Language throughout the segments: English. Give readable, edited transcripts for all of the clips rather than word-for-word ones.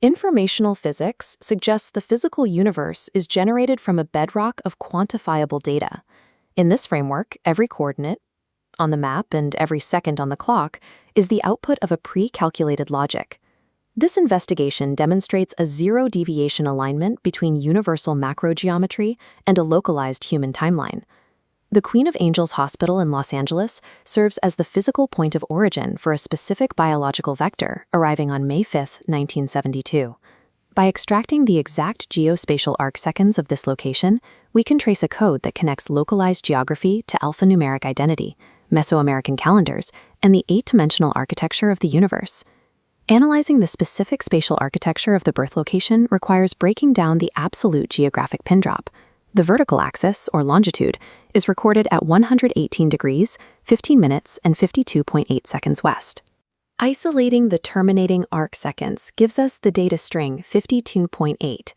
Informational physics suggests the physical universe is generated from a bedrock of quantifiable data. In this framework, every coordinate on the map and every second on the clock is the output of a pre-calculated logic. This investigation demonstrates a zero-deviation alignment between universal macrogeometry and a localized human timeline. The Queen of Angels Hospital in Los Angeles serves as the physical point of origin for a specific biological vector arriving on May 5, 1972. By extracting the exact geospatial arcseconds of this location, we can trace a code that connects localized geography to alphanumeric identity, Mesoamerican calendars, and the eight-dimensional architecture of the universe. Analyzing the specific spatial architecture of the birth location requires breaking down the absolute geographic pin drop. The vertical axis, or longitude, is recorded at 118 degrees, 15 minutes, and 52.8 seconds west. Isolating the terminating arcseconds gives us the data string 52.8.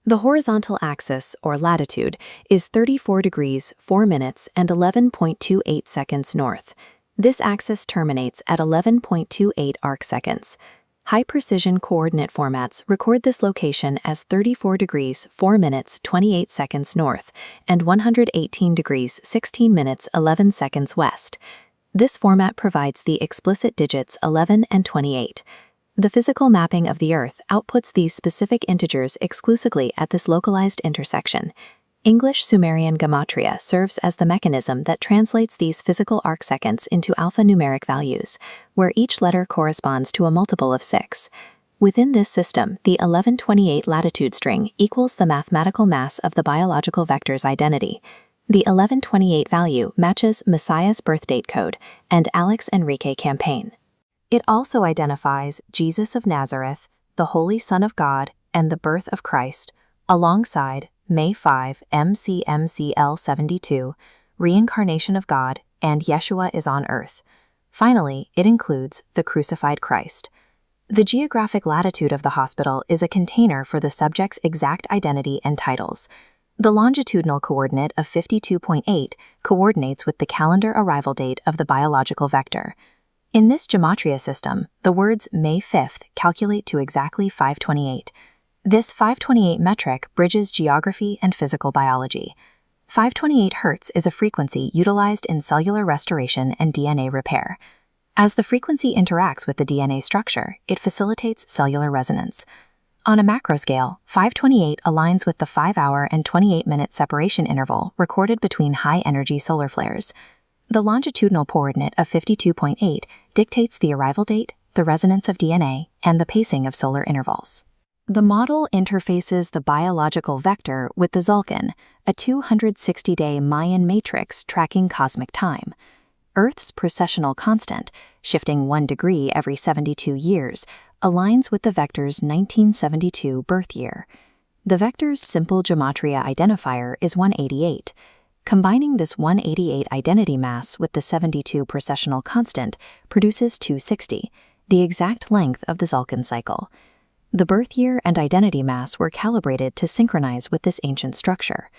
The horizontal axis, or latitude, is 34 degrees, 4 minutes, and 11.28 seconds north. This axis terminates at 11.28 arcseconds. High-precision coordinate formats record this location as 34 degrees, 4 minutes, 28 seconds north, and 118 degrees, 16 minutes, 11 seconds west. This format provides the explicit digits 11 and 28. The physical mapping of the Earth outputs these specific integers exclusively at this localized intersection. English Sumerian gematria serves as the mechanism that translates these physical arcseconds into alphanumeric values, where each letter corresponds to a multiple of 6. Within this system, the 1128 latitude string equals the mathematical mass of the biological vector's identity. The 1128 value matches Messiah's birthdate code and Alex Enrique campaign. It also identifies Jesus of Nazareth, the Holy Son of God, and the birth of Christ, alongside May 5, MCMCL 72, Reincarnation of God, and Yeshua is on Earth. Finally, it includes the Crucified Christ. The geographic latitude of the hospital is a container for the subject's exact identity and titles. The longitudinal coordinate of 52.8 coordinates with the calendar arrival date of the biological vector. In this gematria system, the words May 5th calculate to exactly 528. This 528 metric bridges geography and physical biology. 528 Hz is a frequency utilized in cellular restoration and DNA repair. As the frequency interacts with the DNA structure, it facilitates cellular resonance. On a macro scale, 528 aligns with the 5-hour and 28-minute separation interval recorded between high-energy solar flares. The longitudinal coordinate of 52.8 dictates the arrival date, the resonance of DNA, and the pacing of solar intervals. The model interfaces the biological vector with the Tzolk'in, a 260-day Mayan matrix tracking cosmic time. Earth's precessional constant, shifting 1 degree every 72 years, aligns with the vector's 1972 birth year. The vector's simple gematria identifier is 188. Combining this 188 identity mass with the 72 precessional constant produces 260, the exact length of the Tzolk'in cycle. The birth year and identity mass were calibrated to synchronize with this ancient structure.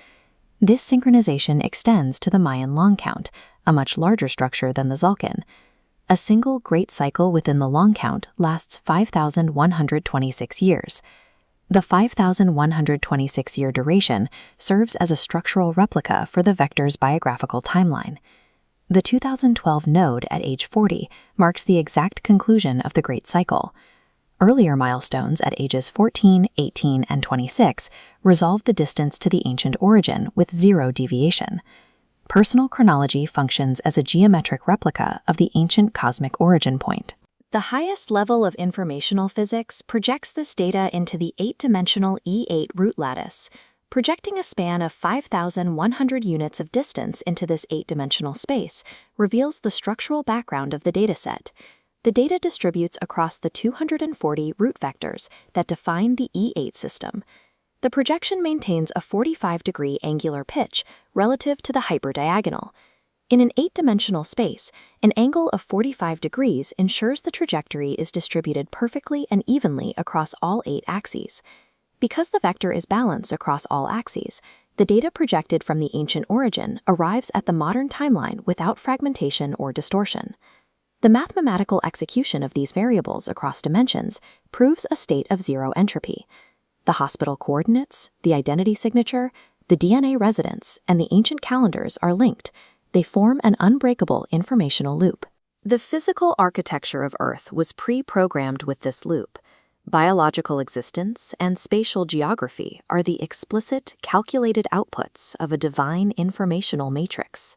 This synchronization extends to the Mayan long count, a much larger structure than the Tzolk'in. A single great cycle within the long count lasts 5,126 years. The 5,126-year duration serves as a structural replica for the vector's biographical timeline. The 2012 node at age 40 marks the exact conclusion of the great cycle. Earlier milestones at ages 14, 18, and 26 resolve the distance to the ancient origin with zero deviation. Personal chronology functions as a geometric replica of the ancient cosmic origin point. The highest level of informational physics projects this data into the 8-dimensional E8 root lattice. Projecting a span of 5,100 units of distance into this 8-dimensional space reveals the structural background of the dataset. The data distributes across the 240 root vectors that define the E8 system. The projection maintains a 45-degree angular pitch relative to the hyperdiagonal. In an 8-dimensional space, an angle of 45 degrees ensures the trajectory is distributed perfectly and evenly across all 8 axes. Because the vector is balanced across all axes, the data projected from the ancient origin arrives at the modern timeline without fragmentation or distortion. The mathematical execution of these variables across dimensions proves a state of zero entropy. The hospital coordinates, the identity signature, the DNA residence, and the ancient calendars are linked. They form an unbreakable informational loop. The physical architecture of Earth was pre-programmed with this loop. Biological existence and spatial geography are the explicit, calculated outputs of a divine informational matrix.